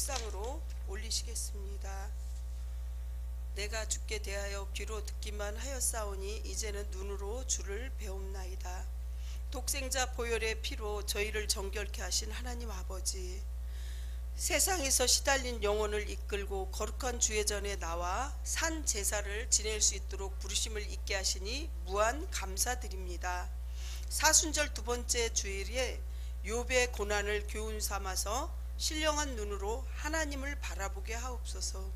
묵상으로 올리시겠습니다. 내가 주께 대하여 귀로 듣기만 하였사오니 이제는 눈으로 주를 배움나이다. 독생자 보혈의 피로 저희를 정결케 하신 하나님 아버지, 세상에서 시달린 영혼을 이끌고 거룩한 주의 전에 나와 산 제사를 지낼 수 있도록 부르심을 잊게 하시니 무한 감사드립니다. 사순절 두 번째 주일에 욥의 고난을 교훈 삼아서 신령한 눈으로 하나님을 바라보게 하옵소서.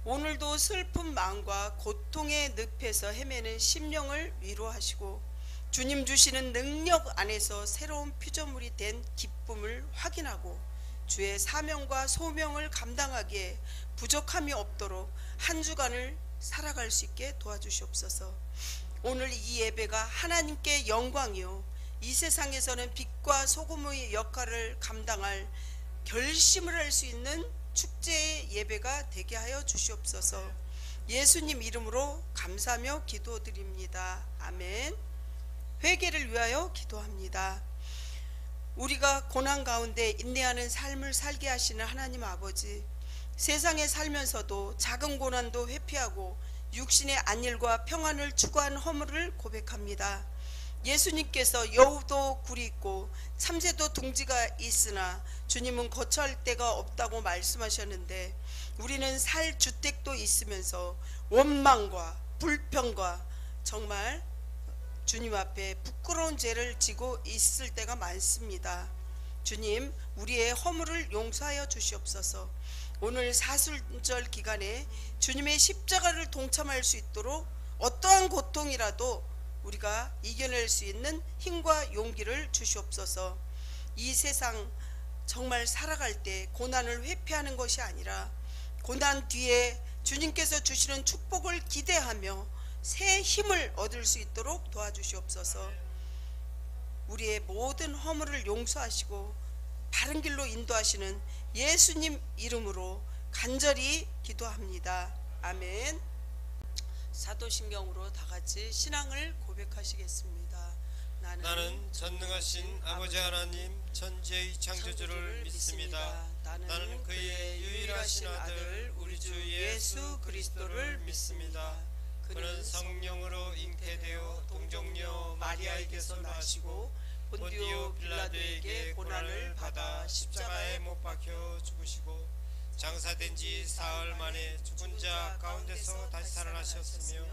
오늘도 슬픈 마음과 고통의 늪에서 헤매는 심령을 위로하시고 주님 주시는 능력 안에서 새로운 피조물이 된 기쁨을 확인하고 주의 사명과 소명을 감당하기에 부족함이 없도록 한 주간을 살아갈 수 있게 도와주시옵소서. 오늘 이 예배가 하나님께 영광이요 이 세상에서는 빛과 소금의 역할을 감당할 결심을 할 수 있는 축제의 예배가 되게 하여 주시옵소서. 예수님 이름으로 감사하며 기도드립니다. 아멘. 회개를 위하여 기도합니다. 우리가 고난 가운데 인내하는 삶을 살게 하시는 하나님 아버지, 세상에 살면서도 작은 고난도 회피하고 육신의 안일과 평안을 추구한 허물을 고백합니다. 예수님께서 여우도 굴이 있고 참새도 둥지가 있으나 주님은 거처할 데가 없다고 말씀하셨는데, 우리는 살 주택도 있으면서 원망과 불평과 정말 주님 앞에 부끄러운 죄를 지고 있을 때가 많습니다. 주님, 우리의 허물을 용서하여 주시옵소서. 오늘 사순절 기간에 주님의 십자가를 동참할 수 있도록 어떠한 고통이라도 우리가 이겨낼 수 있는 힘과 용기를 주시옵소서. 이 세상 정말 살아갈 때 고난을 회피하는 것이 아니라 고난 뒤에 주님께서 주시는 축복을 기대하며 새 힘을 얻을 수 있도록 도와주시옵소서. 우리의 모든 허물을 용서하시고 바른 길로 인도하시는 예수님 이름으로 간절히 기도합니다. 아멘. 사도신경으로 다같이 신앙을 고백하시겠습니다. 나는 전능하신 아버지 하나님 천지의 창조주를 믿습니다. 나는 그의 유일하신 아들 우리 주 예수 그리스도를 믿습니다. 그는 성령으로 잉태되어 동정녀 마리아에게서 나시고 본디오 빌라도에게 고난을 받아 십자가에 못 박혀 죽으시고 장사된 지 사흘 만에 죽은 자 가운데서 다시 살아나셨으며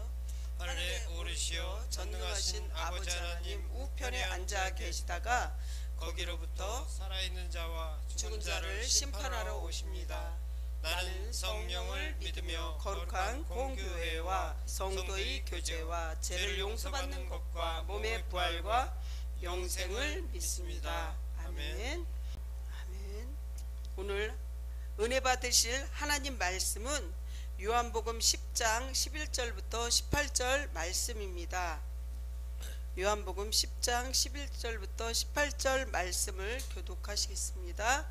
하늘에 오르시어 전능하신 아버지 하나님 우편에 앉아 계시다가 거기로부터 살아있는 자와 죽은 자를 심판하러 오십니다. 나는 성령을 믿으며 거룩한 공교회와 성도의 교제와 죄를 용서받는 것과 몸의 부활과 영생을 믿습니다. 아멘. 아멘. 오늘 은혜 받으실 하나님 말씀은 요한복음 10장 11절부터 18절 말씀입니다. 요한복음 10장 11절부터 18절 말씀을 교독하시겠습니다.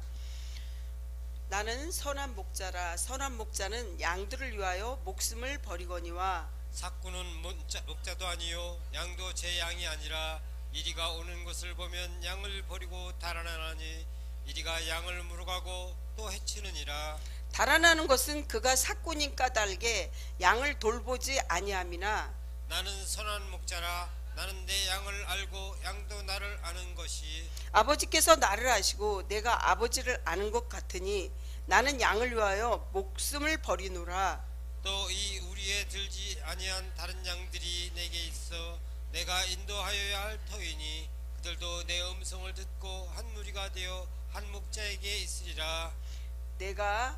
나는 선한 목자라. 선한 목자는 양들을 위하여 목숨을 버리거니와 삭구는 목자도 아니요 양도 제 양이 아니라 이리가 오는 것을 보면 양을 버리고 달아나니 이리가 양을 물어가고 또 해치느니라. 달아나는 것은 그가 삭군인 까닭에 양을 돌보지 아니함이나 나는 선한 목자라. 나는 내 양을 알고 양도 나를 아는 것이 아버지께서 나를 아시고 내가 아버지를 아는 것 같으니 나는 양을 위하여 목숨을 버리노라. 또 이 우리에 들지 아니한 다른 양들이 내게 있어 내가 인도하여야 할 터이니 그들도 내 음성을 듣고 한 무리가 되어 한 목자에게 있으리라. 내가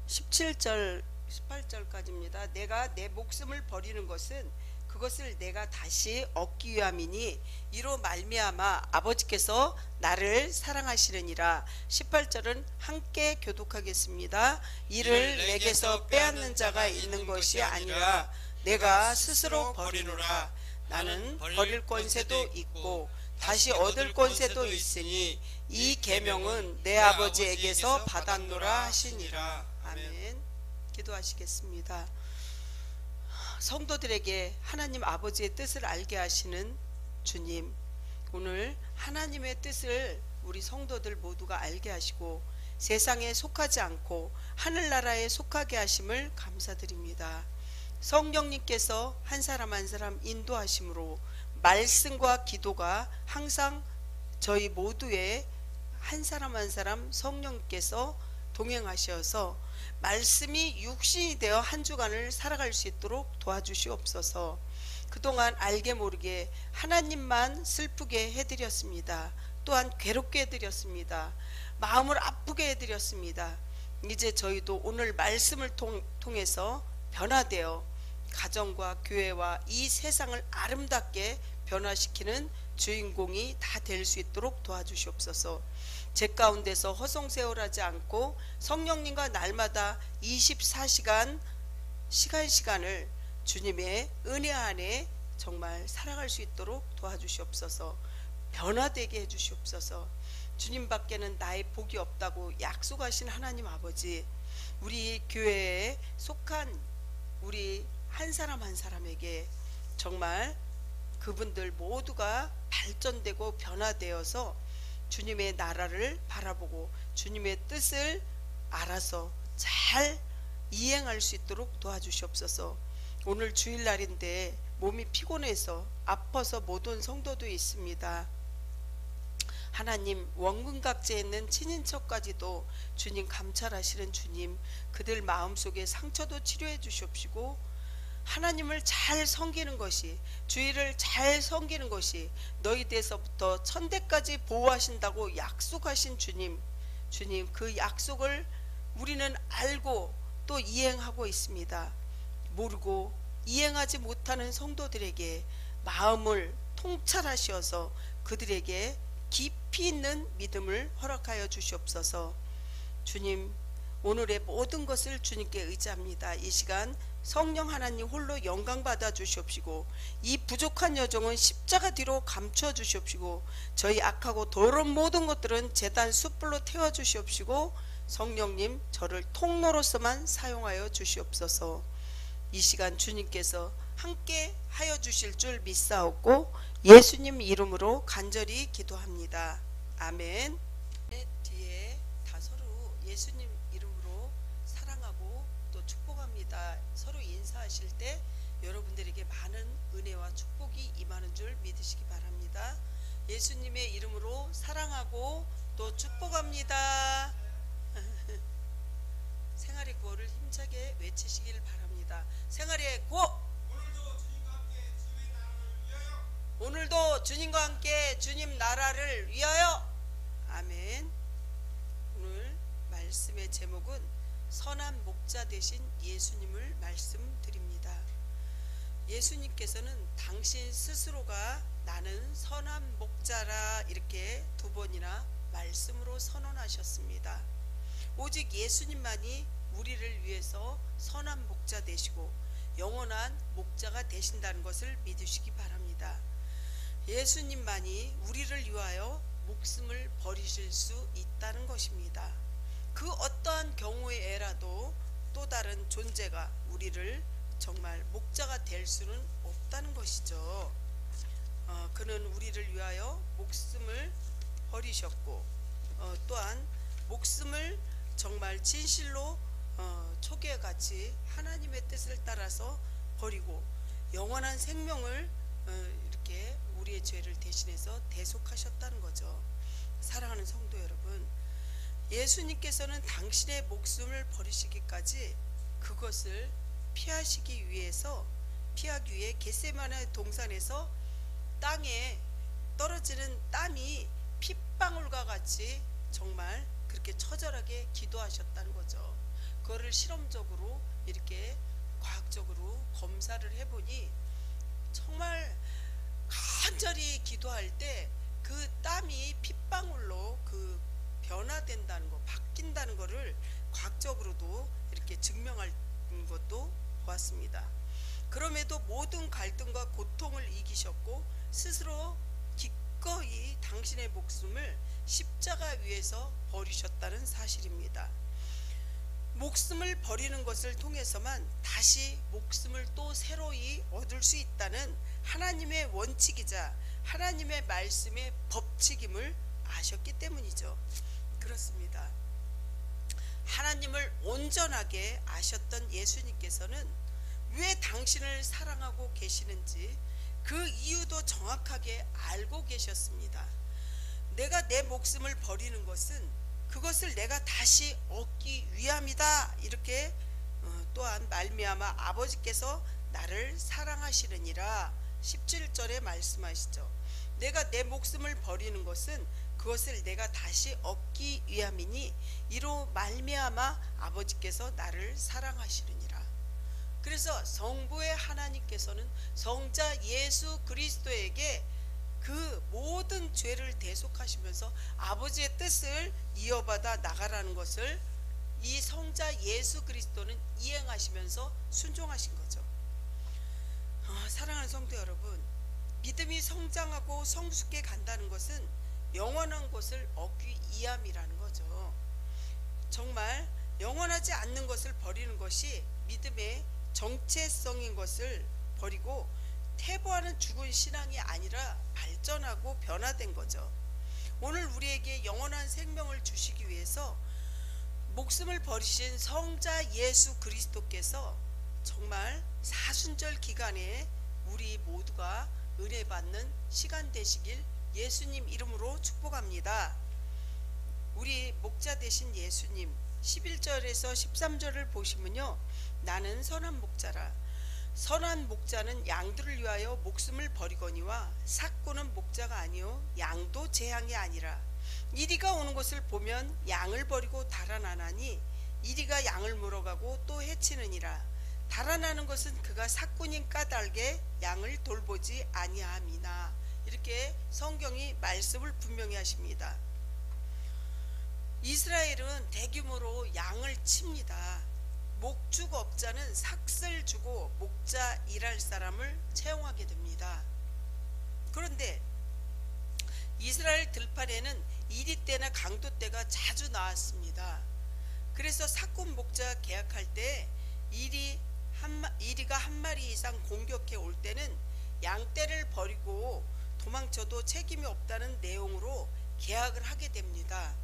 17절 18절까지입니다. 내가 내 목숨을 버리는 것은 그것을 내가 다시 얻기 위함이니 이로 말미암아 아버지께서 나를 사랑하시느니라. 18절은 함께 교독하겠습니다. 이를 내게서 빼앗는 자가 있는 것이 아니라 내가 스스로 버리노라. 나는 버릴 권세도 있고 다시 얻을 권세도 있으니 이 계명은 내 아버지에게서 받았노라 하시니라. 아멘. 기도하시겠습니다. 성도들에게 하나님 아버지의 뜻을 알게 하시는 주님, 오늘 하나님의 뜻을 우리 성도들 모두가 알게 하시고 세상에 속하지 않고 하늘나라에 속하게 하심을 감사드립니다. 성령님께서 한 사람 한 사람 인도하심으로 말씀과 기도가 항상 저희 모두의 한 사람 한 사람 성령께서 동행하셔서 말씀이 육신이 되어 한 주간을 살아갈 수 있도록 도와주시옵소서. 그동안 알게 모르게 하나님만 슬프게 해드렸습니다. 또한 괴롭게 해드렸습니다. 마음을 아프게 해드렸습니다. 이제 저희도 오늘 말씀을 통해서 변화되어 가정과 교회와 이 세상을 아름답게 변화시키는 주인공이 다 될 수 있도록 도와주시옵소서. 제 가운데서 허송세월하지 않고 성령님과 날마다 24시간 시간을 주님의 은혜 안에 정말 살아갈 수 있도록 도와주시옵소서. 변화되게 해주시옵소서. 주님밖에는 나의 복이 없다고 약속하신 하나님 아버지, 우리 교회에 속한 우리 한 사람 한 사람에게 정말 그분들 모두가 발전되고 변화되어서 주님의 나라를 바라보고 주님의 뜻을 알아서 잘 이행할 수 있도록 도와주시옵소서. 오늘 주일날인데 몸이 피곤해서 아파서 못 온 성도도 있습니다. 하나님, 원근각지에 있는 친인척까지도 주님 감찰하시는 주님, 그들 마음속에 상처도 치료해 주시옵시고 하나님을 잘 섬기는 것이, 주의를 잘 섬기는 것이 너희 대에서부터 천대까지 보호하신다고 약속하신 주님, 그 약속을 우리는 알고 또 이행하고 있습니다. 모르고 이행하지 못하는 성도들에게 마음을 통찰하셔서 그들에게 깊이 있는 믿음을 허락하여 주시옵소서. 주님, 오늘의 모든 것을 주님께 의지합니다. 이 시간 성령 하나님 홀로 영광 받아 주시옵시고 이 부족한 여정은 십자가 뒤로 감춰 주시옵시고 저희 악하고 더러운 모든 것들은 제단 숯불로 태워 주시옵시고 성령님, 저를 통로로서만 사용하여 주시옵소서. 이 시간 주님께서 함께 하여 주실 줄 믿사옵고 예수님 이름으로 간절히 기도합니다. 아멘. 뒤에 다 서로 예수님 이름으로 사랑하고 또 축복합니다. 서로 인사하실 때 여러분들에게 많은 은혜와 축복이 임하는 줄 믿으시기 바랍니다. 예수님의 이름으로 사랑하고 또 축복합니다. 생활의 구호를 힘차게 외치시길 바랍니다. 생활의 구호! 오늘도 주님과 함께 주님 나라를 위하여. 아멘. 오늘 말씀의 제목은 선한 목자 되신 예수님을 말씀드립니다. 예수님께서는 당신 스스로가 나는 선한 목자라 이렇게 2번이나 말씀으로 선언하셨습니다. 오직 예수님만이 우리를 위해서 선한 목자 되시고 영원한 목자가 되신다는 것을 믿으시기 바랍니다. 예수님만이 우리를 위하여 목숨을 버리실 수 있다는 것입니다. 그 어떠한 경우에라도 또 다른 존재가 우리를 정말 목자가 될 수는 없다는 것이죠. 그는 우리를 위하여 목숨을 버리셨고 또한 목숨을 정말 진실로 초계같이 하나님의 뜻을 따라서 버리고 영원한 생명을 이렇게 우리의 죄를 대신해서 대속하셨다는 거죠. 사랑하는 성도 여러분, 예수님께서는 당신의 목숨을 버리시기까지 그것을 피하기 위해 겟세마네 동산에서 땅에 떨어지는 땀이 핏방울과 같이 정말 그렇게 처절하게 기도하셨다는 거죠. 그거를 실험적으로 이렇게 과학적으로 검사를 해보니 정말 간절히 기도할 때 그 땀이 핏방울로 그 변화된다는 거, 바뀐다는 것을 과학적으로도 이렇게 증명할 것도 보았습니다. 그럼에도 모든 갈등과 고통을 이기셨고 스스로 기꺼이 당신의 목숨을 십자가 위에서 버리셨다는 사실입니다. 목숨을 버리는 것을 통해서만 다시 목숨을 또 새로이 얻을 수 있다는 하나님의 원칙이자 하나님의 말씀의 법칙임을 아셨기 때문이죠. 그렇습니다. 하나님을 온전하게 아셨던 예수님께서는 왜 당신을 사랑하고 계시는지 그 이유도 정확하게 알고 계셨습니다. 내가 내 목숨을 버리는 것은 그것을 내가 다시 얻기 위함이다. 이렇게 또한 말미암아 아버지께서 나를 사랑하시느니라 17절에 말씀하시죠. 내가 내 목숨을 버리는 것은 그것을 내가 다시 얻기 위함이니 이로 말미암아 아버지께서 나를 사랑하시느니라. 그래서 성부의 하나님께서는 성자 예수 그리스도에게 그 모든 죄를 대속하시면서 아버지의 뜻을 이어받아 나가라는 것을 이 성자 예수 그리스도는 이행하시면서 순종하신 거죠. 사랑하는 성도 여러분, 믿음이 성장하고 성숙해 간다는 것은 영원한 것을 얻기 위함이라는 거죠. 정말 영원하지 않는 것을 버리는 것이 믿음의 정체성인 것을 버리고 퇴보하는 죽은 신앙이 아니라 발전하고 변화된 거죠. 오늘 우리에게 영원한 생명을 주시기 위해서 목숨을 버리신 성자 예수 그리스도께서 정말 사순절 기간에 우리 모두가 은혜 받는 시간 되시길 예수님 이름으로 축복합니다. 우리 목자 되신 예수님 11절에서 13절을 보시면요, 나는 선한 목자라. 선한 목자는 양들을 위하여 목숨을 버리거니와 삭고는 목자가 아니요 양도 제 양이 아니라. 이리가 오는 것을 보면 양을 버리고 달아나나니 이리가 양을 물어가고 또 해치느니라. 달아나는 것은 그가 삭군인 까닭에 양을 돌보지 아니함이나. 이렇게 성경이 말씀을 분명히 하십니다. 이스라엘은 대규모로 양을 칩니다. 목축업자는 삭슬 주고 목자 일할 사람을 채용하게 됩니다. 그런데 이스라엘 들판에는 이리 때나 강도 때가 자주 나왔습니다. 그래서 삭군 목자 계약할 때 이리가 한 마리 이상 공격해 올 때는 양떼를 버리고 도망쳐도 책임이 없다는 내용으로 계약을 하게 됩니다.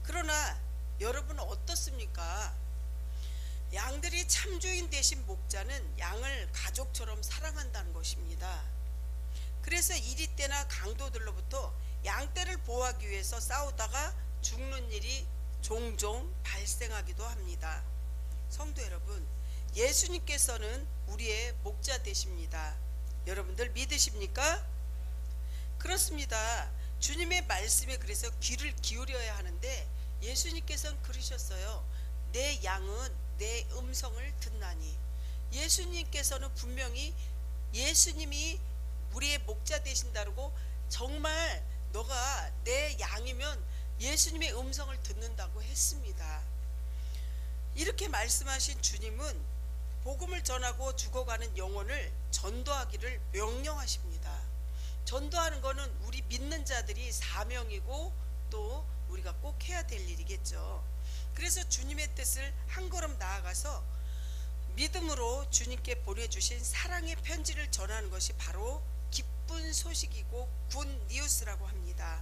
그러나 여러분 어떻습니까? 양들이 참주인 대신 목자는 양을 가족처럼 사랑한다는 것입니다. 그래서 이리 때나 강도들로부터 양떼를 보호하기 위해서 싸우다가 죽는 일이 종종 발생하기도 합니다. 성도 여러분, 예수님께서는 우리의 목자 되십니다. 여러분들 믿으십니까? 그렇습니다. 주님의 말씀에 그래서 귀를 기울여야 하는데 예수님께서는 그러셨어요. 내 양은 내 음성을 듣나니. 예수님께서는 분명히 예수님이 우리의 목자 되신다고 정말 너가 내 양이면 예수님의 음성을 듣는다고 했습니다. 이렇게 말씀하신 주님은 복음을 전하고 죽어가는 영혼을 전도하기를 명령하십니다. 전도하는 것은 우리 믿는 자들이 사명이고 또 우리가 꼭 해야 될 일이겠죠. 그래서 주님의 뜻을 한 걸음 나아가서 믿음으로 주님께 보내주신 사랑의 편지를 전하는 것이 바로 기쁜 소식이고 굿 뉴스라고 합니다.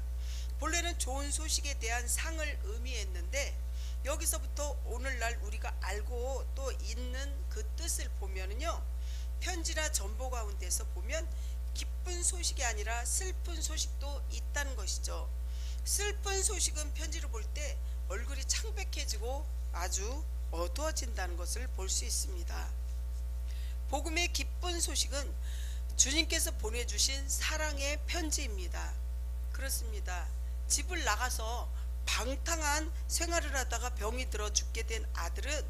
본래는 좋은 소식에 대한 상을 의미했는데 여기서부터 오늘날 우리가 알고 또 있는 그 뜻을 보면은요, 편지나 전보 가운데서 보면 기쁜 소식이 아니라 슬픈 소식도 있다는 것이죠. 슬픈 소식은 편지를 볼 때 얼굴이 창백해지고 아주 어두워진다는 것을 볼 수 있습니다. 복음의 기쁜 소식은 주님께서 보내주신 사랑의 편지입니다. 그렇습니다. 집을 나가서 방탕한 생활을 하다가 병이 들어 죽게 된 아들은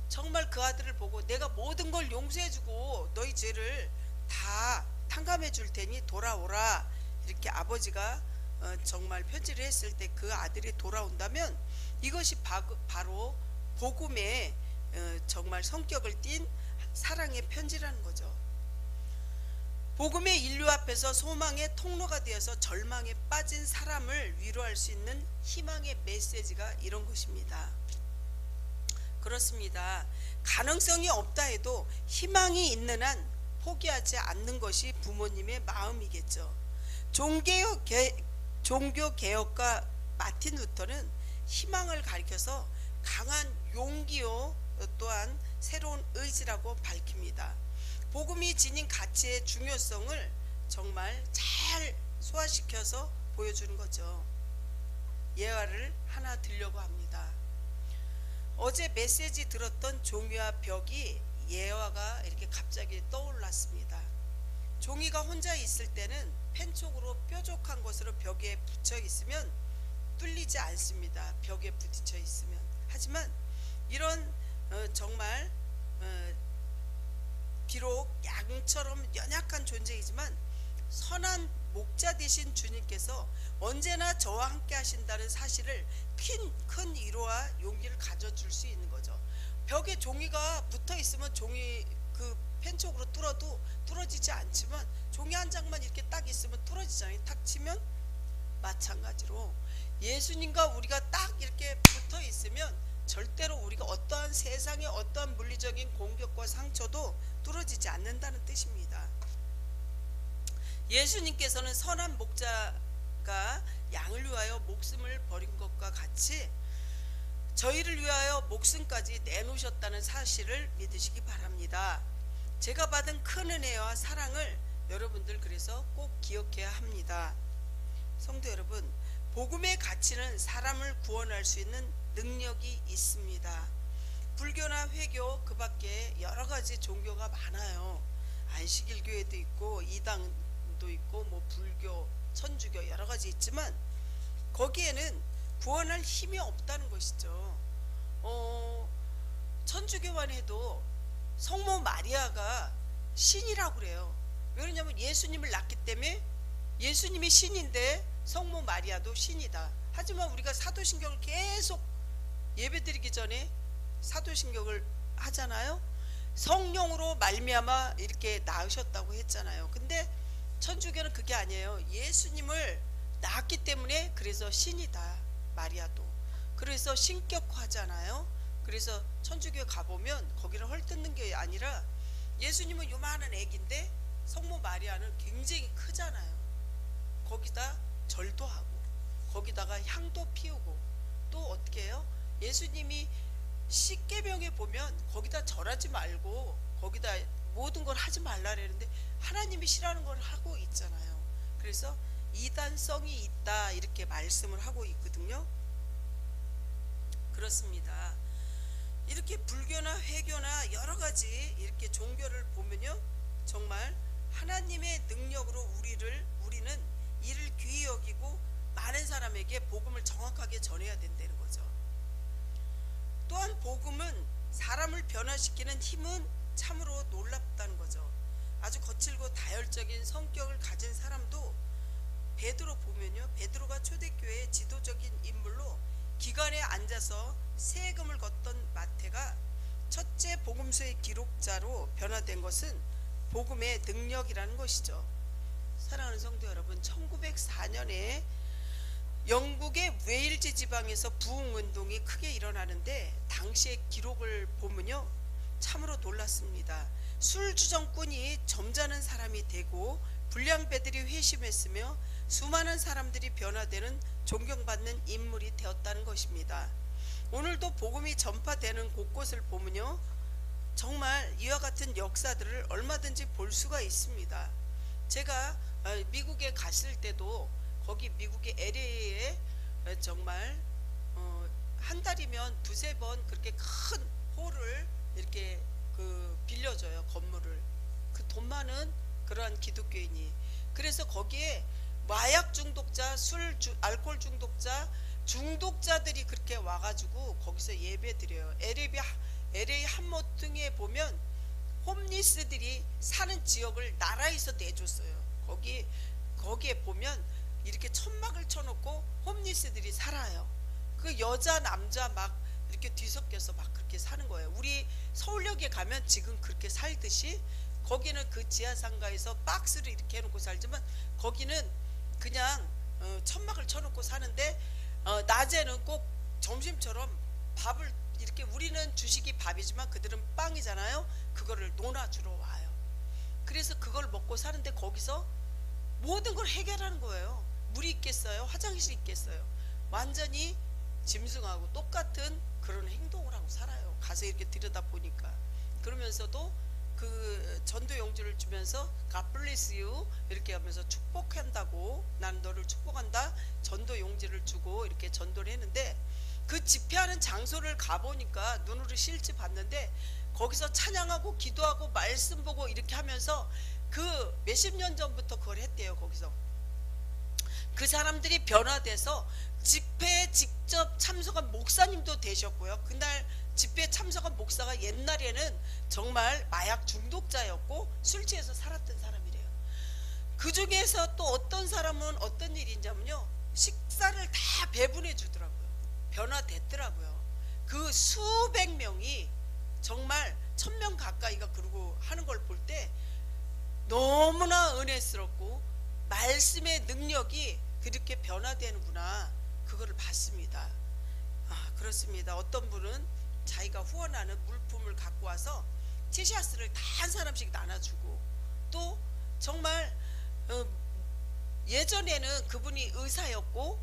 정말 그 아들을 보고 내가 모든 걸 용서해주고 너희 죄를 다 탕감해 줄 테니 돌아오라, 이렇게 아버지가 정말 편지를 했을 때 그 아들이 돌아온다면 이것이 바로 복음의 정말 성격을 띤 사랑의 편지라는 거죠. 복음의 인류 앞에서 소망의 통로가 되어서 절망에 빠진 사람을 위로할 수 있는 희망의 메시지가 이런 것입니다. 그렇습니다. 가능성이 없다 해도 희망이 있는 한 포기하지 않는 것이 부모님의 마음이겠죠. 종교개혁가 마틴 루터는 희망을 가리켜서 강한 용기요 또한 새로운 의지라고 밝힙니다. 복음이 지닌 가치의 중요성을 정말 잘 소화시켜서 보여주는 거죠. 예화를 하나 들려고 합니다. 어제 메시지 들었던 종이와 벽이 예화가 이렇게 갑자기 떠올랐습니다. 종이가 혼자 있을 때는 펜촉으로 뾰족한 것으로 벽에 붙여 있으면 뚫리지 않습니다. 벽에 부딪혀 있으면. 하지만 이런 정말 비록 양처럼 연약한 존재이지만 선한 목자 되신 주님께서 언제나 저와 함께 하신다는 사실을 큰 위로와 용기를 가져줄 수 있는 거죠. 벽에 종이가 붙어 있으면 종이 그 펜촉으로 뚫어도 뚫어지지 않지만 종이 한 장만 이렇게 딱 있으면 뚫어지잖아요. 탁 치면 마찬가지로 예수님과 우리가 딱 이렇게 붙어 있으면 절대로 우리가 어떠한 세상의 어떠한 물리적인 공격과 상처도 뚫어지지 않는다는 뜻입니다. 예수님께서는 선한 목자가 양을 위하여 목숨을 버린 것과 같이 저희를 위하여 목숨까지 내놓으셨다는 사실을 믿으시기 바랍니다. 제가 받은 큰 은혜와 사랑을 여러분들 그래서 꼭 기억해야 합니다. 성도 여러분, 복음의 가치는 사람을 구원할 수 있는 능력이 있습니다. 불교나 회교 그 밖에 여러 가지 종교가 많아요. 안식일교회도 있고 이당도 있고 뭐 불교, 천주교 여러 가지 있지만 거기에는 구원할 힘이 없다는 것이죠. 천주교만 해도 성모 마리아가 신이라고 그래요. 왜냐하면 예수님을 낳기 때문에 예수님이 신인데 성모 마리아도 신이다. 하지만 우리가 사도신경을 계속 예배드리기 전에 사도신경을 하잖아요. 성령으로 말미암아 이렇게 낳으셨다고 했잖아요. 근데 천주교는 그게 아니에요. 예수님을 낳았기 때문에 그래서 신이다. 마리아도. 그래서 신격화잖아요. 그래서 천주교에 가보면 거기를 헐뜯는 게 아니라 예수님은 요만한 애기인데 성모 마리아는 굉장히 크잖아요. 거기다 절도 하고 거기다가 향도 피우고 또 어떻게 해요? 예수님이 십계명에 보면 거기다 절하지 말고 거기다 모든 걸 하지 말라 그랬는데 하나님이 싫어하는 걸 하고 있잖아요. 그래서 이단성이 있다 이렇게 말씀을 하고 있거든요. 그렇습니다. 이렇게 불교나 회교나 여러 가지 이렇게 종교를 보면요, 정말 하나님의 능력으로 우리는 이를 귀히 여기고 많은 사람에게 복음을 정확하게 전해야 된다는 거죠. 또한 복음은 사람을 변화시키는 힘은 참으로 놀랍다는 거죠. 아주 거칠고 다혈적인 성격을 가진 사람도 베드로 보면요, 베드로가 초대교회의 지도적인 인물로 기관에 앉아서 세금을 걷던 마태가 첫째 복음서의 기록자로 변화된 것은 복음의 능력이라는 것이죠. 사랑하는 성도 여러분, 1904년에 영국의 웨일즈 지방에서 부흥운동이 크게 일어나는데 당시의 기록을 보면요, 참으로 놀랐습니다. 술주정꾼이 점잖은 사람이 되고 불량배들이 회심했으며 수많은 사람들이 변화되는 존경받는 인물이 되었다는 것입니다. 오늘도 복음이 전파되는 곳곳을 보면요, 정말 이와 같은 역사들을 얼마든지 볼 수가 있습니다. 제가 미국에 갔을 때도 거기 미국의 LA에 정말 한 달이면 두세 번 그렇게 큰 홀을 이렇게 빌려줘요. 건물을. 그 돈 많은 그러한 기독교인이. 그래서 거기에 마약 중독자, 알코올 중독자, 중독자들이 그렇게 와가지고 거기서 예배 드려요. LA 한모퉁이에 보면 홈리스들이 사는 지역을 나라에서 내줬어요. 거기에 보면 이렇게 천막을 쳐놓고 홈리스들이 살아요. 그 여자 남자 막 이렇게 뒤섞여서 막 그렇게 사는 거예요. 우리 서울역에 가면 지금 그렇게 살듯이 거기는 그 지하상가에서 박스를 이렇게 해놓고 살지만 거기는 그냥 천막을 쳐놓고 사는데 낮에는 꼭 점심처럼 밥을 이렇게, 우리는 주식이 밥이지만 그들은 빵이잖아요. 그거를 논아주러 와요. 그래서 그걸 먹고 사는데 거기서 모든 걸 해결하는 거예요. 물이 있겠어요? 화장실이 있겠어요? 완전히 짐승하고 똑같은 그런 행동을 하고 살아요. 가서 이렇게 들여다 보니까. 그러면서도 그 전도 용지를 주면서 God bless you 이렇게 하면서 축복한다고, 난 너를 축복한다, 전도 용지를 주고 이렇게 전도를 했는데, 그 집회하는 장소를 가보니까 눈으로 실제 봤는데 거기서 찬양하고 기도하고 말씀 보고 이렇게 하면서 그 몇십 년 전부터 그걸 했대요. 거기서 그 사람들이 변화돼서 집회에 직접 참석한 목사님도 되셨고요. 그날 집회에 참석한 목사가 옛날에는 정말 마약 중독자였고 술 취해서 살았던 사람이래요. 그 중에서 또 어떤 사람은 어떤 일이 있냐면요, 식사를 다 배분해 주더라고요. 변화됐더라고요. 그 수백 명이 정말 1000명 가까이가 그러고 하는 걸 볼 때 너무나 은혜스럽고 말씀의 능력이 그렇게 변화되는구나, 그거를 봤습니다. 그렇습니다. 어떤 분은 자기가 후원하는 물품을 갖고 와서 티셔츠를 다 한 사람씩 나눠주고, 또 정말 예전에는 그분이 의사였고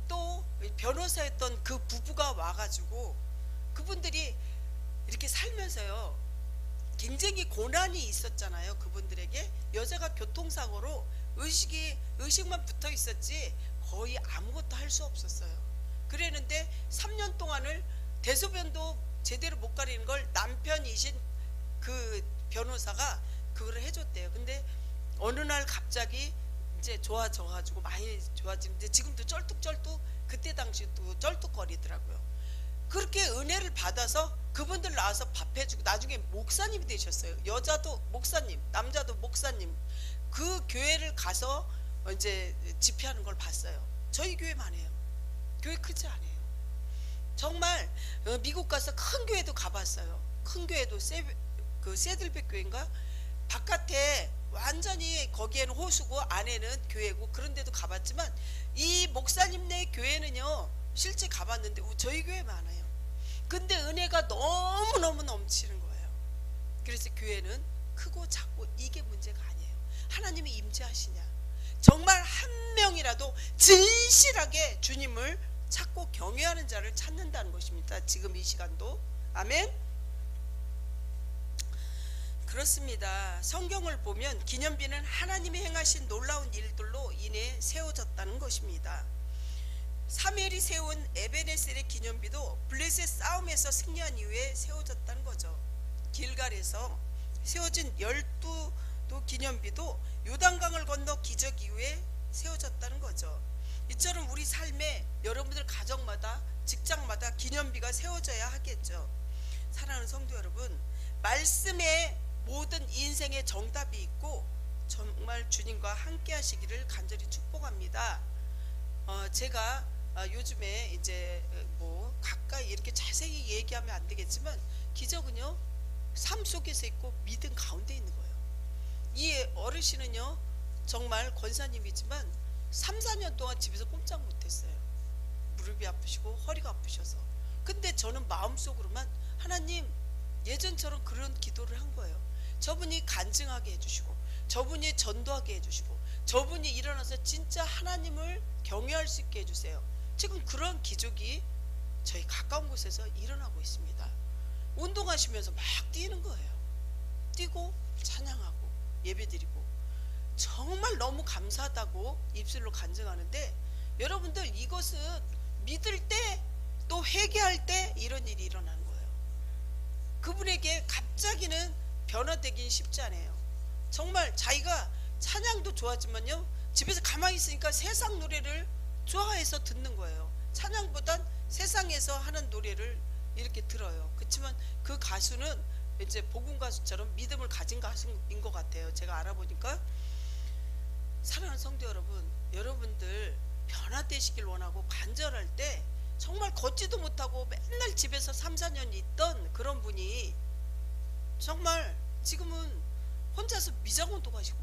또 변호사였던 그 부부가 와가지고 그분들이 이렇게 살면서요 굉장히 고난이 있었잖아요. 그분들에게 여자가 교통사고로 의식만 붙어 있었지 거의 아무것도 할 수 없었어요. 그랬는데 3년 동안을 대소변도 제대로 못 가리는 걸 남편이신 그 변호사가 그거를 해줬대요. 근데 어느 날 갑자기 이제 좋아져가지고 많이 좋아지는데 지금도 쩔뚝쩔뚝, 그때 당시도 쩔뚝거리더라고요. 그렇게 은혜를 받아서 그분들 나와서 밥 해주고 나중에 목사님이 되셨어요. 여자도 목사님, 남자도 목사님. 그 교회를 가서 이제 집회하는 걸 봤어요. 저희 교회만 해요. 교회 크지 않아요. 정말 미국 가서 큰 교회도 가봤어요. 큰 교회도 세들백 교회인가? 바깥에 완전히 거기에는 호수고 안에는 교회고 그런데도 가봤지만 이 목사님네 교회는요 실제 가봤는데 저희 교회 많아요. 근데 은혜가 너무너무 넘치는 거예요. 그래서 교회는 크고 작고 이게 문제가 아니에요. 하나님이 임재하시냐, 정말 한 명이라도 진실하게 주님을 찾고 경외하는 자를 찾는다는 것입니다. 지금 이 시간도. 아멘. 그렇습니다. 성경을 보면 기념비는 하나님이 행하신 놀라운 일들로 인해 세워졌다는 것입니다. 사무엘이 세운 에베네셀의 기념비도 블레셋 싸움에서 승리한 이후에 세워졌다는 거죠. 길갈에서 세워진 12도 기념비도 요단강을 건너 기적 이후에 세워졌다는 거죠. 이처럼 우리 삶에 여러분들 가정마다 직장마다 기념비가 세워져야 하겠죠. 사랑하는 성도 여러분, 말씀에 모든 인생의 정답이 있고 정말 주님과 함께 하시기를 간절히 축복합니다. 제가 요즘에 이제 뭐 가까이 이렇게 자세히 얘기하면 안 되겠지만 기적은요 삶 속에서 있고 믿음 가운데 있는 거예요. 이 어르신은요 정말 권사님이지만 3, 4년 동안 집에서 꼼짝 못했어요. 무릎이 아프시고 허리가 아프셔서. 근데 저는 마음속으로만 하나님 예전처럼 그런 기도를 한 거예요. 저분이 간증하게 해주시고 저분이 전도하게 해주시고 저분이 일어나서 진짜 하나님을 경외할 수 있게 해주세요. 지금 그런 기적이 저희 가까운 곳에서 일어나고 있습니다. 운동하시면서 막 뛰는 거예요. 뛰고 찬양하고 예배드리고 정말 너무 감사하다고 입술로 간증하는데, 여러분들 이것은 믿을 때 또 회개할 때 이런 일이 일어나는 거예요. 그분에게 갑자기는 변화되긴 쉽지 않아요. 정말 자기가 찬양도 좋아하지만요 집에서 가만히 있으니까 세상 노래를 좋아해서 듣는 거예요. 찬양보단 세상에서 하는 노래를 이렇게 들어요. 그렇지만 그 가수는 이제 복음 가수처럼 믿음을 가진 가수인 것 같아요. 제가 알아보니까. 사랑하는 성도 여러분, 여러분들 변화되시길 원하고 간절할 때 정말 걷지도 못하고 맨날 집에서 3, 4년 있던 그런 분이 정말 지금은 혼자서 미장원도 가시고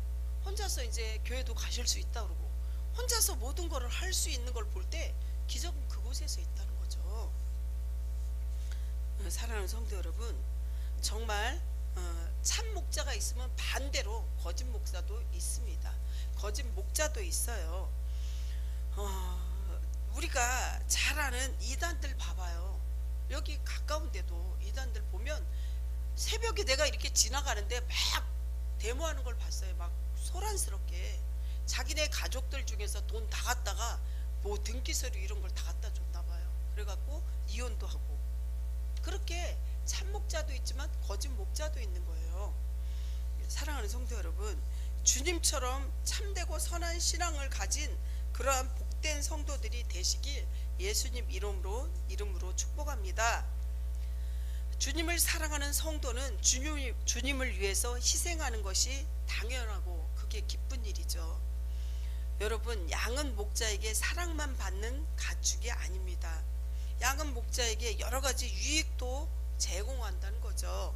혼자서 이제 교회도 가실 수 있다 그러고 혼자서 모든 거를 할 수 있는 걸 볼 때 기적은 그곳에서 있다는 거죠. 사랑하는 성도 여러분, 정말 참 목자가 있으면 반대로 거짓 목사도 있습니다. 거짓 목자도 있어요. 우리가 잘 아는 이단들 봐봐요. 여기 가까운데도 이단들 보면 새벽에 내가 이렇게 지나가는데 막 데모하는 걸 봤어요. 막 소란스럽게 자기네 가족들 중에서 돈 다 갖다가 뭐 등기서류 이런 걸 다 갖다 줬나 봐요. 그래갖고 이혼도 하고, 그렇게 참목자도 있지만 거짓 목자도 있는 거예요. 사랑하는 성도 여러분, 주님처럼 참되고 선한 신앙을 가진 그러한 복된 성도들이 되시길 예수님 이름으로 축복합니다. 주님을 사랑하는 성도는 주님을 위해서 희생하는 것이 당연하고 그게 기쁜 일이죠. 여러분, 양은 목자에게 사랑만 받는 가축이 아닙니다. 양은 목자에게 여러 가지 유익도 제공한다는 거죠.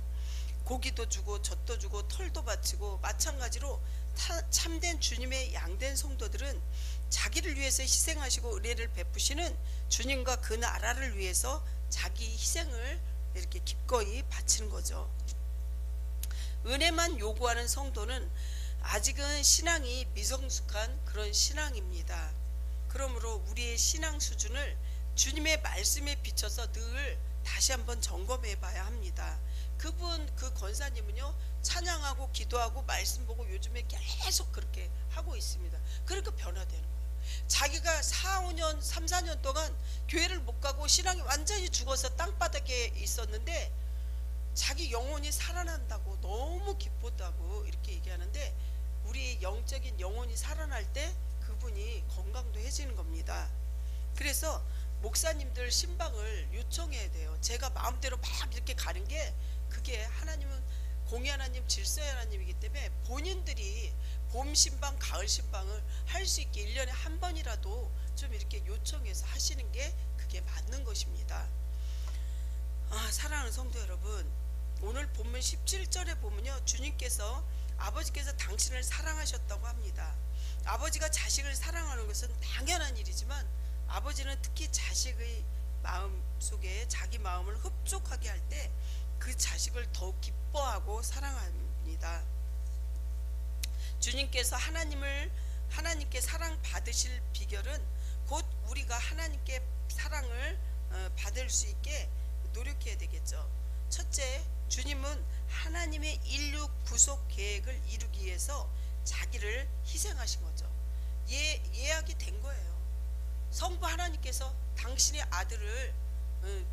고기도 주고 젖도 주고 털도 바치고, 마찬가지로 참된 주님의 양된 성도들은 자기를 위해서 희생하시고 은혜를 베푸시는 주님과 그 나라를 위해서 자기 희생을 이렇게 기꺼이 바치는 거죠. 은혜만 요구하는 성도는 아직은 신앙이 미성숙한 그런 신앙입니다. 그러므로 우리의 신앙 수준을 주님의 말씀에 비춰서 늘 다시 한번 점검해 봐야 합니다. 그 권사님은요, 찬양하고 기도하고 말씀 보고 요즘에 계속 그렇게 하고 있습니다. 그러니까 변화되는 거예요. 자기가 4, 5년, 3, 4년 동안 교회를 못 가고 신앙이 완전히 죽어서 땅바닥에 있었는데 자기 영혼이 살아난다고 너무 기뻤다고 이렇게 얘기하는데, 우리 영적인 영혼이 살아날 때 그분이 건강도 해지는 겁니다. 그래서 목사님들 신방을 요청해야 돼요. 제가 마음대로 막 이렇게 가는 게, 그게 하나님은 공의 하나님, 질서의 하나님이기 때문에 본인들이 봄 신방, 가을 신방을 할 수 있게 1년에 한 번이라도 좀 이렇게 요청해서 하시는 게 그게 맞는 것입니다. 사랑하는 성도 여러분, 오늘 본문 17절에 보면요, 주님께서 아버지께서 당신을 사랑하셨다고 합니다. 아버지가 자식을 사랑하는 것은 당연한 일이지만 아버지는 특히 자식의 마음 속에 자기 마음을 흡족하게 할 때 그 자식을 더욱 기뻐하고 사랑합니다. 주님께서 하나님께 사랑 받으실 비결은 곧 우리가 하나님께 사랑을 받을 수 있게 노력해야 되겠죠. 첫째, 주님은 하나님의 인류 구속 계획을 이루기 위해서 자기를 희생하신 거죠. 예약이 된 거예요. 성부 하나님께서 당신의 아들을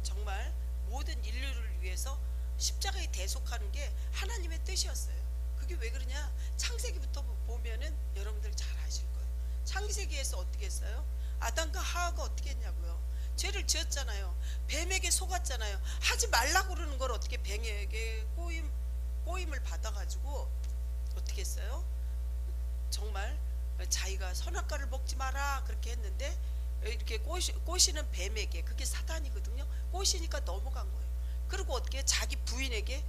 정말 모든 인류를 위해서 십자가에 대속하는 게 하나님의 뜻이었어요. 그게 왜 그러냐? 창세기부터 보면은 여러분들 잘 아실 거예요. 창세기에서 어떻게 했어요? 아담과 하와가 어떻게 했냐고요? 죄를 지었잖아요. 뱀에게 속았잖아요. 하지 말라고 그러는 걸 어떻게 뱀에게 꼬임을 받아가지고 어떻게 했어요? 정말 자기가 선악과를 먹지 마라 그렇게 했는데, 이렇게 꼬시는 뱀에게, 그게 사단이거든요. 꼬시니까 넘어간 거예요. 그리고 어떻게 자기 부인에게,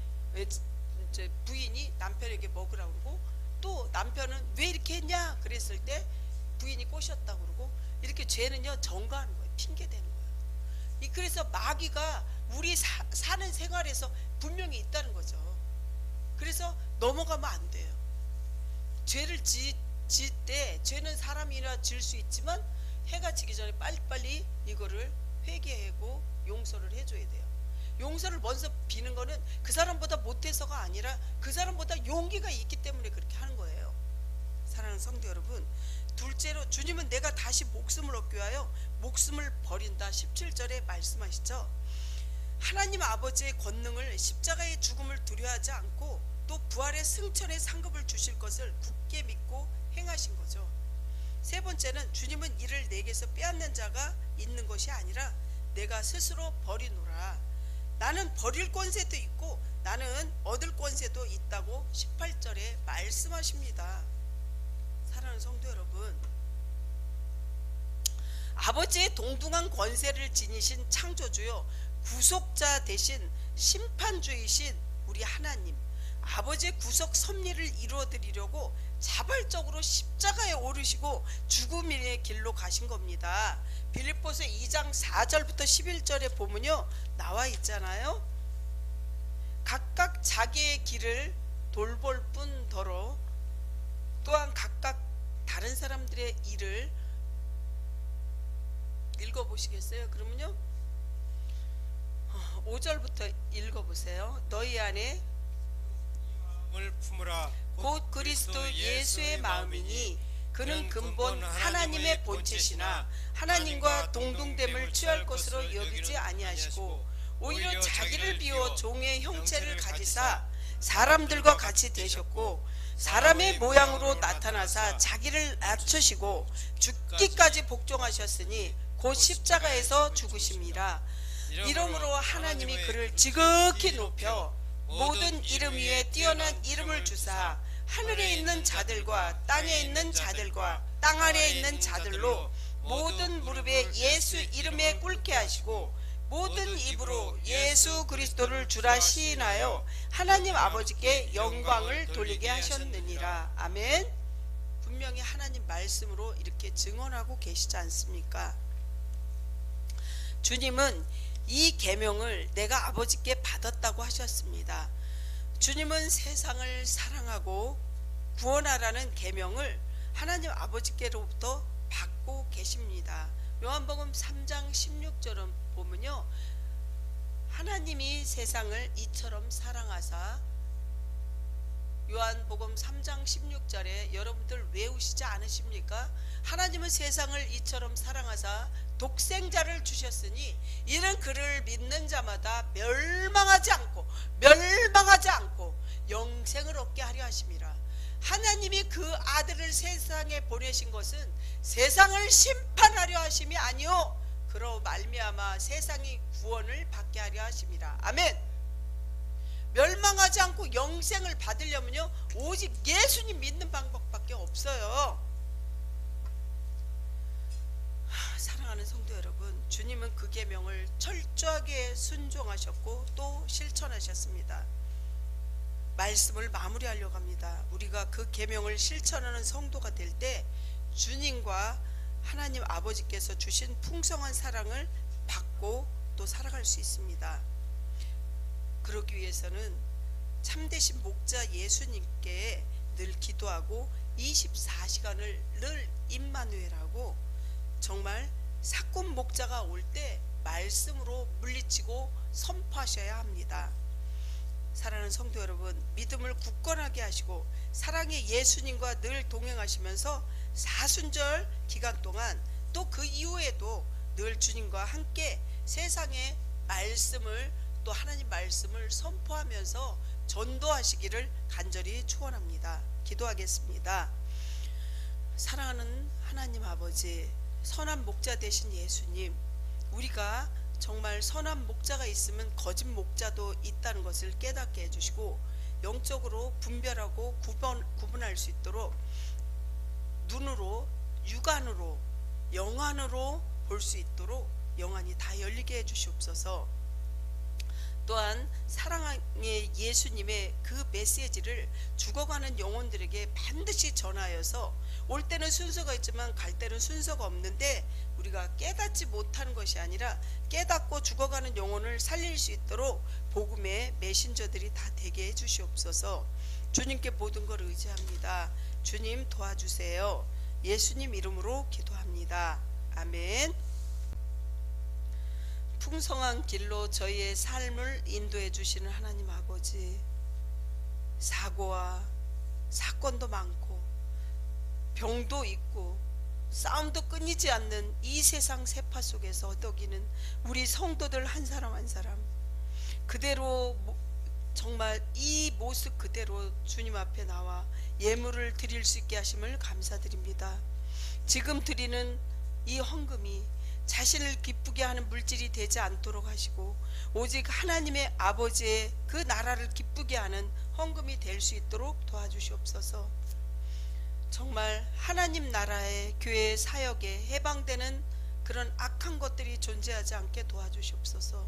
부인이 남편에게 먹으라고 그러고, 또 남편은 왜 이렇게 했냐 그랬을 때 부인이 꼬셨다고 그러고, 이렇게 죄는요 전가하는 거예요. 핑계대는 거예요. 그래서 마귀가 우리 사는 생활에서 분명히 있다는 거죠. 그래서 넘어가면 안 돼요. 죄를 지을 때 죄는 사람이나 지을 수 있지만 해가 지기 전에 빨리빨리 이거를 회개하고 용서를 해줘야 돼요. 용서를 먼저 비는 거는 그 사람보다 못해서가 아니라 그 사람보다 용기가 있기 때문에 그렇게 하는 거예요. 사랑하는 성도 여러분, 둘째로 주님은 내가 다시 목숨을 얻기 위하여 목숨을 버린다 17절에 말씀하시죠. 하나님 아버지의 권능을, 십자가의 죽음을 두려워하지 않고 또 부활의 승천의 상급을 주실 것을 굳게 믿고 행하신 거죠. 세 번째는 주님은 이를 내게서 빼앗는 자가 있는 것이 아니라 내가 스스로 버리노라. 나는 버릴 권세도 있고 나는 얻을 권세도 있다고 18절에 말씀하십니다. 사랑하는 성도 여러분, 아버지의 동등한 권세를 지니신 창조주요 구속자 대신 심판주이신 우리 하나님, 아버지의 구속 섭리를 이루어드리려고 자발적으로 십자가에 오르시고 죽음의 길로 가신 겁니다. 빌립보서 2장 4절부터 11절에 보면요 나와 있잖아요. 각각 자기의 길을 돌볼 뿐더러 또한 각각 다른 사람들의 일을 읽어보시겠어요? 그러면요 5절부터 읽어보세요. 너희 안에 마음을 품으라. 곧 그리스도 예수의 마음이니 그는 근본 하나님의 본체시나 하나님과 동등됨을 취할 것으로 여기지 아니하시고 오히려 자기를 비워 종의 형체를 가지사 사람들과 같이 되셨고 사람의 모양으로 나타나사 자기를 낮추시고 죽기까지 복종하셨으니 곧 십자가에서 죽으심이라. 이러므로 하나님이 그를 지극히 높여 모든 이름 위에 뛰어난 이름을 주사 하늘에 있는 자들과 땅에 있는 자들과 땅 아래에 있는 자들로 모든 무릎에 예수 이름에 꿇게 하시고 모든 입으로 예수 그리스도를 주라 시인하여 하나님 아버지께 영광을 돌리게 하셨느니라. 아멘. 분명히 하나님 말씀으로 이렇게 증언하고 계시지 않습니까? 주님은 이 계명을 내가 아버지께 받았다고 하셨습니다. 주님은 세상을 사랑하고 구원하라는 계명을 하나님 아버지께로부터 받고 계십니다. 요한복음 3장 16절은 보면요, 하나님이 세상을 이처럼 사랑하사, 요한복음 3장 16절에 여러분들 외우시지 않으십니까? 하나님은 세상을 이처럼 사랑하사 독생자를 주셨으니 이는 그를 믿는 자마다 멸망하지 않고 영생을 얻게 하려 하심이라. 하나님이 그 아들을 세상에 보내신 것은 세상을 심판하려 하심이 아니요 그로 말미암아 세상이 구원을 받게 하려 하심이라. 아멘. 멸망하지 않고 영생을 받으려면요 오직 예수님 믿는 방법밖에 없어요. 사랑하는 성도 여러분, 주님은 그 계명을 철저하게 순종하셨고 또 실천하셨습니다. 말씀을 마무리하려고 합니다. 우리가 그 계명을 실천하는 성도가 될 때 주님과 하나님 아버지께서 주신 풍성한 사랑을 받고 또 살아갈 수 있습니다. 그러기 위해서는 참되신 목자 예수님께 늘 기도하고 24시간을 늘 임마누엘하고 정말 사꾼 목자가 올 때 말씀으로 물리치고 선포하셔야 합니다. 사랑하는 성도 여러분, 믿음을 굳건하게 하시고 사랑의 예수님과 늘 동행하시면서 사순절 기간 동안 또 그 이후에도 늘 주님과 함께 세상의 말씀을 또 하나님 말씀을 선포하면서 전도하시기를 간절히 축원합니다. 기도하겠습니다. 사랑하는 하나님 아버지, 선한 목자 되신 예수님, 우리가 정말 선한 목자가 있으면 거짓 목자도 있다는 것을 깨닫게 해주시고 영적으로 분별하고 구분할 수 있도록 눈으로, 육안으로, 영안으로 볼 수 있도록 영안이 다 열리게 해주시옵소서. 또한 사랑의 예수님의 그 메시지를 죽어가는 영혼들에게 반드시 전하여서 올 때는 순서가 있지만 갈 때는 순서가 없는데 우리가 깨닫지 못하는 것이 아니라 깨닫고 죽어가는 영혼을 살릴 수 있도록 복음의 메신저들이 다 되게 해주시옵소서. 주님께 모든 걸 의지합니다. 주님 도와주세요. 예수님 이름으로 기도합니다. 아멘. 풍성한 길로 저희의 삶을 인도해 주시는 하나님 아버지, 사고와 사건도 많고 병도 있고 싸움도 끊이지 않는 이 세상 세파 속에서 어덕이는 우리 성도들 한 사람 한 사람 그대로 정말 이 모습 그대로 주님 앞에 나와 예물을 드릴 수 있게 하심을 감사드립니다. 지금 드리는 이 헌금이 자신을 기쁘게 하는 물질이 되지 않도록 하시고 오직 하나님의 아버지의 그 나라를 기쁘게 하는 헌금이 될 수 있도록 도와주시옵소서. 정말 하나님 나라의 교회 사역에 해방되는 그런 악한 것들이 존재하지 않게 도와주시옵소서.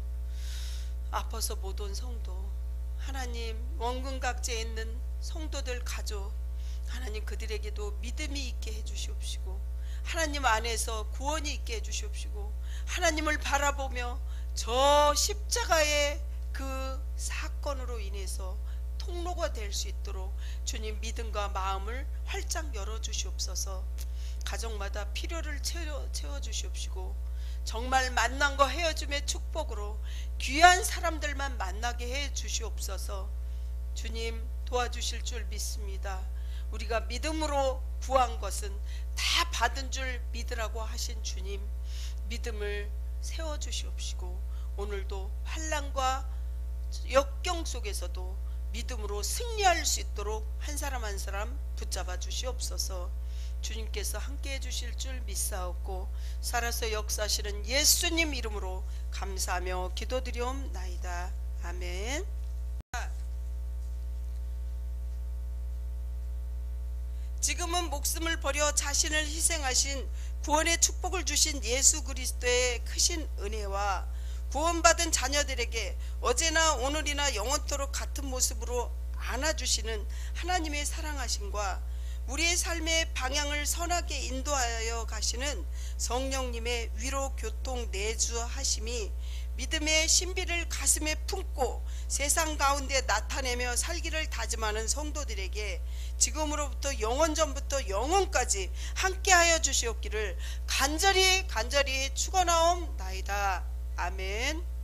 아파서 못 온 성도, 하나님 원근각지에 있는 성도들 가족, 하나님 그들에게도 믿음이 있게 해주시옵시고 하나님 안에서 구원이 있게 해주시옵시고 하나님을 바라보며 저 십자가의 그 사건으로 인해서 통로가 될 수 있도록 주님 믿음과 마음을 활짝 열어주시옵소서. 가정마다 필요를 채워주시옵시고 정말 만남과 헤어짐의 축복으로 귀한 사람들만 만나게 해 주시옵소서. 주님 도와주실 줄 믿습니다. 우리가 믿음으로 구한 것은 다 받은 줄 믿으라고 하신 주님, 믿음을 세워주시옵시고 오늘도 환난과 역경 속에서도 믿음으로 승리할 수 있도록 한 사람 한 사람 붙잡아 주시옵소서. 주님께서 함께해 주실 줄 믿사옵고 살아서 역사하시는 예수님 이름으로 감사하며 기도드리옵나이다. 아멘. 지금은 목숨을 버려 자신을 희생하신 구원의 축복을 주신 예수 그리스도의 크신 은혜와 구원받은 자녀들에게 어제나 오늘이나 영원토록 같은 모습으로 안아주시는 하나님의 사랑하심과 우리의 삶의 방향을 선하게 인도하여 가시는 성령님의 위로 교통 내주하심이 믿음의 신비를 가슴에 품고 세상 가운데 나타내며 살기를 다짐하는 성도들에게 지금으로부터 영원전부터 영원까지 함께하여 주시옵기를 간절히 축원하옵나이다. 아멘.